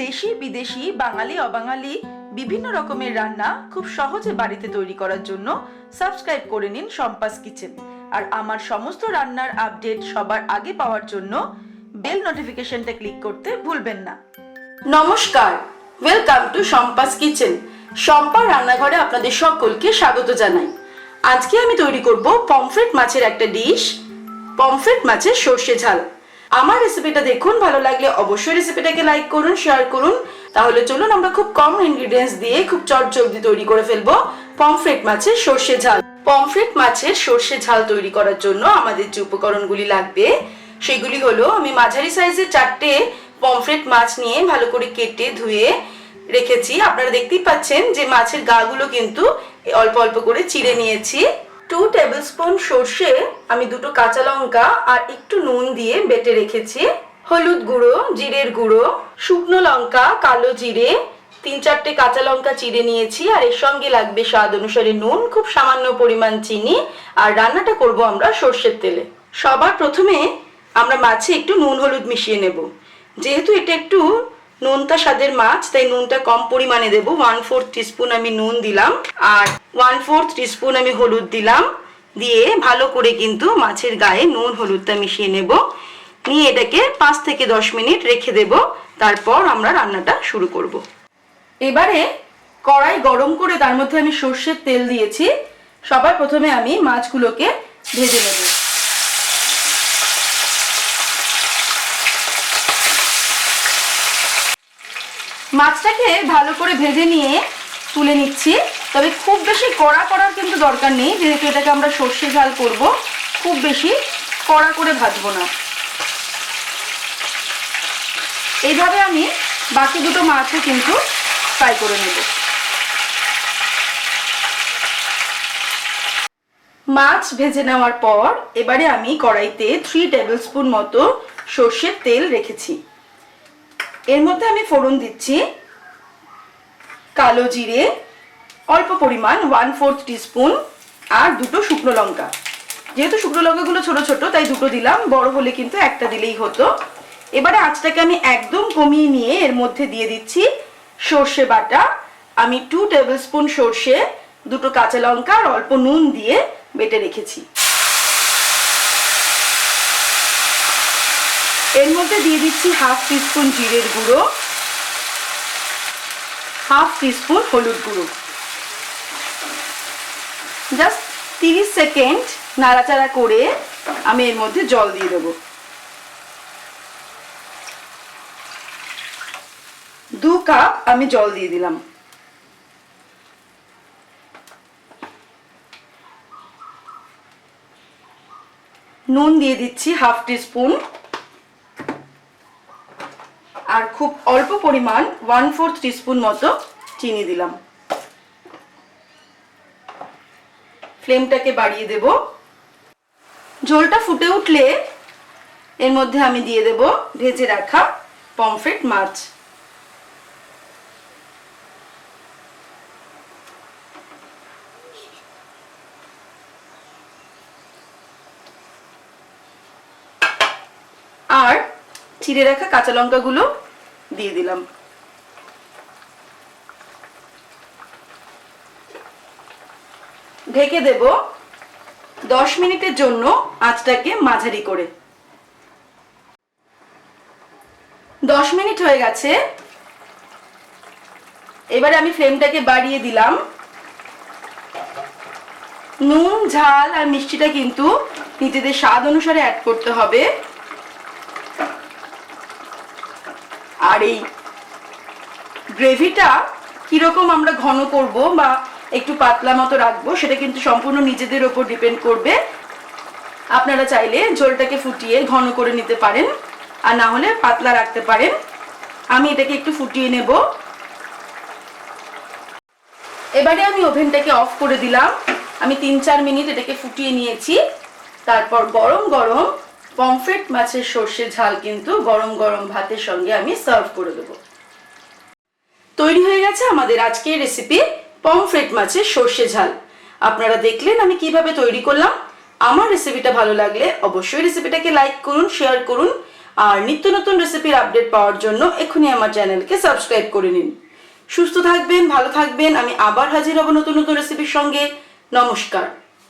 দেশি বিদেশি বাঙালি অবাঙালি বিভিন্ন রকমের রান্না খুব সহজে বাড়িতে তৈরি করার জন্য সাবস্ক্রাইব করে নিন শম্পাস কিচেন। আর আমার সমস্ত রান্নার আপডেট সবার আগে পাওয়ার জন্য বেল নোটিফিকেশনটা ক্লিক করতে ভুলবেন না। নমস্কার, ওয়েলকাম টু শম্পাস কিচেন। শম্পার রান্নাঘরে আপনাদের সকলকে স্বাগত জানাই। আজকে আমি তৈরি করব পমফ্রেট মাছের একটা ডিশ, পমফ্রেট মাছের সর্ষে ঝাল। আমার রেসিপিটা দেখুন, ভালো লাগলে অবশ্যই রেসিপিটাকে লাইক করুন, শেয়ার করুন। তাহলে চলুন আমরা খুব কম ইনগ্রেডিয়েন্টস দিয়ে খুব চটজলদি তৈরি করে ফেলবো পমফ্রেট মাছের সর্ষে ঝাল। পমফ্রেট মাছের সর্ষে ঝাল তৈরি করার জন্য আমাদের যে উপকরণগুলি লাগবে সেগুলি হলো, আমি মাঝারি সাইজের 4টে পমফ্রেট মাছ নিয়ে ভালো করে কেটে ধুয়ে রেখেছি। আপনারা দেখতেই পাচ্ছেন যে মাছের গাগুলো কিন্তু অল্প অল্প করে চিড়ে নিয়েছি। 2 টেবিলস্পুন সর্ষে আমি 2টো কাঁচা লঙ্কা আর একটু নুন দিয়ে বেটে রেখেছি। হলুদ গুঁড়ো, জিরের গুঁড়ো, শুকনো লঙ্কা, কালো জিরে, 3-4টে কাঁচা লঙ্কা চিড়ে নিয়েছি। আর এর সঙ্গে লাগবে স্বাদ অনুসারে নুন, খুব সামান্য পরিমাণ চিনি। আর রান্নাটা করব আমরা সর্ষের তেলে। সবার প্রথমে আমরা মাছে একটু নুন হলুদ মিশিয়ে নেব। যেহেতু এটা একটু নোনতা স্বাদের মাছ, তাই নুনটা কম পরিমাণে দেব। 1/4 টিস্পুন আমি নুন দিলাম আর 1/4 টিস্পুন আমি হলুদ দিলাম। দিয়ে ভালো করে কিন্তু মাছের গায়ে নুন হলুদটা মিশিয়ে নেব। নিয়ে এটাকে 5 থেকে 10 মিনিট রেখে দেব। তারপর আমরা রান্নাটা শুরু করব। এবারে কড়াই গরম করে তার মধ্যে আমি সর্ষের তেল দিয়েছি। সবার প্রথমে আমি মাছগুলোকে ভেজে নেব। মাছটাকে ভালো করে ভেজে নিয়ে তুলে নিচ্ছি। তবে খুব বেশি কড়া করার কিন্তু দরকার নেই, যেহেতু এটাকে আমরা সর্ষে ঝাল করব। খুব বেশি কড়া করে ভাজবো না। এইভাবে আমি বাকি দুটো মাছও কিন্তু ফ্রাই করে নেব। মাছ ভেজে নেওয়ার পর এবারে আমি কড়াইতে 3 টেবিলস্পুন মতো সর্ষের তেল রেখেছি। এর মধ্যে আমি ফোড়ন দিচ্ছি কালো জিরে অল্প পরিমাণ 1/4 টিস্পুন আর 2টো শুকনো লঙ্কা। যেহেতু শুকনো লঙ্কাগুলো ছোট ছোট তাই 2টো দিলাম, বড় হলে কিন্তু একটা দিলেই হতো। এবারে আঁচটাকে আমি একদম কমিয়ে নিয়ে এর মধ্যে দিয়ে দিচ্ছি সর্ষে বাটা। আমি 2 টেবিলস্পুন সর্ষে, 2টো কাঁচা লঙ্কা আর অল্প নুন দিয়ে বেটে রেখেছি। এর মধ্যে দিয়ে দিচ্ছি 1/2 টিস্পুন জিরের গুঁড়ো, 1/2 টিস্পুন হলুদ গুঁড়ো। জাস্ট 30 সেকেন্ড নাড়াচাড়া করে আমি এর মধ্যে জল দিয়ে দেবো। 2 কাপ আমি জল দিয়ে দিলাম। নুন দিয়ে দিচ্ছি 1/2 টিস্পুন আর খুব অল্প পরিমাণ 1/4 টিস্পুন মতো চিনি দিলাম। ফ্লেমটাকে বাড়িয়ে দেব। ঝোলটা ফুটে উঠলে এর মধ্যে আমি দিয়ে দেব ভেজে রাখা পমফ্রেট মাছ। আর চিড়ে রাখা কাঁচা লঙ্কাগুলো দিয়ে দিলাম। ঢেকে দেব 10 মিনিটের জন্য, আঁচটাকে মাঝারি করে। 10 মিনিট হয়ে গেছে। এবারে আমি ফ্লেমটাকে বাড়িয়ে দিলাম। নুন, ঝাল আর মিষ্টিটা কিন্তু নিজেদের স্বাদ অনুসারে অ্যাড করতে হবে। আর এই গ্রেভিটা কিরকম আমরা ঘন করব বা একটু পাতলা মতো রাখবো সেটা কিন্তু সম্পূর্ণ নিজেদের ওপর ডিপেন্ড করবে। আপনারা চাইলে ঝোলটাকে ফুটিয়ে ঘন করে নিতে পারেন, আর না হলে পাতলা রাখতে পারেন। আমি এটাকে একটু ফুটিয়ে নেব। এবারে আমি ওভেনটাকে অফ করে দিলাম। আমি 3-4 মিনিট এটাকে ফুটিয়ে নিয়েছি। তারপর গরম গরম পমফ্রেট মাছের সর্ষে ঝাল কিন্তু গরম গরম ভাতের সঙ্গে আমি সার্ভ করে দেব। তৈরি হয়ে গেছে আমাদের আজকের রেসিপি পমফ্রেট মাছের সর্ষে ঝাল। আপনারা দেখলেন আমি কিভাবে তৈরি করলাম। আমার রেসিপিটা ভালো লাগলে অবশ্যই রেসিপিটাকে লাইক করুন, শেয়ার করুন। আর নিত্য নতুন রেসিপির আপডেট পাওয়ার জন্য এখনই আমার চ্যানেলকে সাবস্ক্রাইব করে নিন। সুস্থ থাকবেন, ভালো থাকবেন। আমি আবার হাজির হব নতুন নতুন রেসিপির সঙ্গে। নমস্কার।